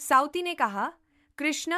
साउती ने कहा, कृष्ण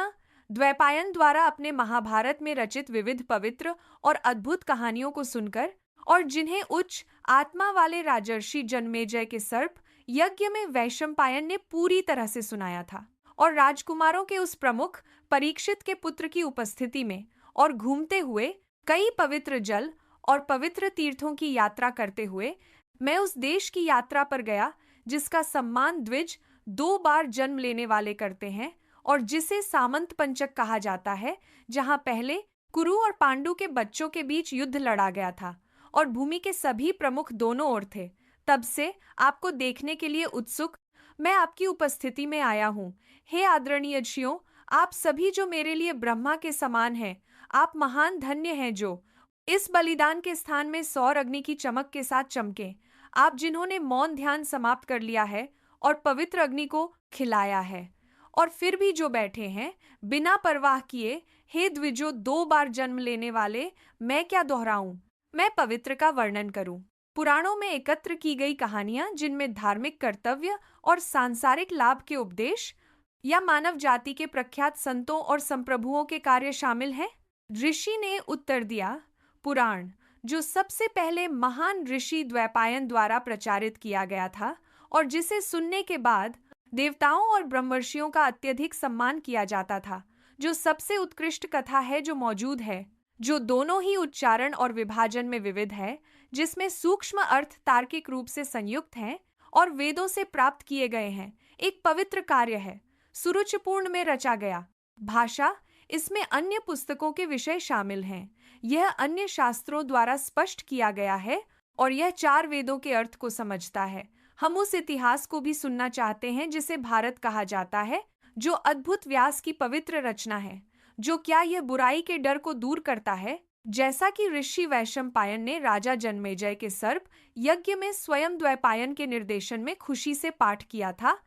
द्वैपायन द्वारा अपने महाभारत में रचित विविध पवित्र और अद्भुत कहानियों को सुनकर और जिन्हें उच्च आत्मा वाले राजर्षि जन्मेजय के सर्प यज्ञ में वैशंपायन ने पूरी तरह से सुनाया था, और राजकुमारों के उस प्रमुख परीक्षित के पुत्र की उपस्थिति में और घूमते हुए कई पवित्र जल और पवित्र तीर्थों की यात्रा करते हुए मैं उस देश की यात्रा पर गया जिसका सम्मान द्विज 2 बार जन्म लेने वाले करते हैं और जिसे सामंत पंचक कहा जाता है, जहां पहले कुरु और पांडु के बच्चों के बीच युद्ध लड़ा गया था और भूमि के सभी प्रमुख दोनों ओर थे। तब से आपको देखने के लिए उत्सुक मैं आपकी उपस्थिति में आया हूँ। हे आदरणीय ऋषियों, आप सभी जो मेरे लिए ब्रह्मा के समान हैं, आप महान धन्य हैं जो इस बलिदान के स्थान में सौर अग्नि की चमक के साथ चमके। आप जिन्होंने मौन ध्यान समाप्त कर लिया है और पवित्र अग्नि को खिलाया है, और फिर भी जो बैठे हैं बिना परवाह किए। हे द्विजो 2 बार जन्म लेने वाले, मैं क्या दोहराऊं, मैं पवित्र का वर्णन करूं। पुराणों में एकत्र की गई कहानियां जिनमें धार्मिक कर्तव्य और सांसारिक लाभ के उपदेश या मानव जाति के प्रख्यात संतों और संप्रभुओं के कार्य शामिल हैं। ऋषि ने उत्तर दिया, पुराण जो सबसे पहले महान ऋषि द्वैपायन द्वारा प्रचारित किया गया था और जिसे सुनने के बाद देवताओं और ब्रह्मर्षियों का अत्यधिक सम्मान किया जाता था, जो सबसे उत्कृष्ट कथा है जो मौजूद है, जो दोनों ही उच्चारण और विभाजन में विविध है, जिसमें सूक्ष्म अर्थ तार्किक रूप से संयुक्त हैं और वेदों से प्राप्त किए गए हैं, एक पवित्र कार्य है, सुरुचिपूर्ण में रचा गया। भाषा इसमें अन्य पुस्तकों के विषय शामिल हैं। यह अन्य शास्त्रों द्वारा स्पष्ट किया गया है और यह 4 वेदों के अर्थ को समझता है। हम उस इतिहास को भी सुनना चाहते हैं जिसे भारत कहा जाता है, जो अद्भुत व्यास की पवित्र रचना है। जो क्या यह बुराई के डर को दूर करता है, जैसा कि ऋषि वैशंपायन ने राजा जन्मेजय के सर्प यज्ञ में स्वयं द्वैपायन के निर्देशन में खुशी से पाठ किया था।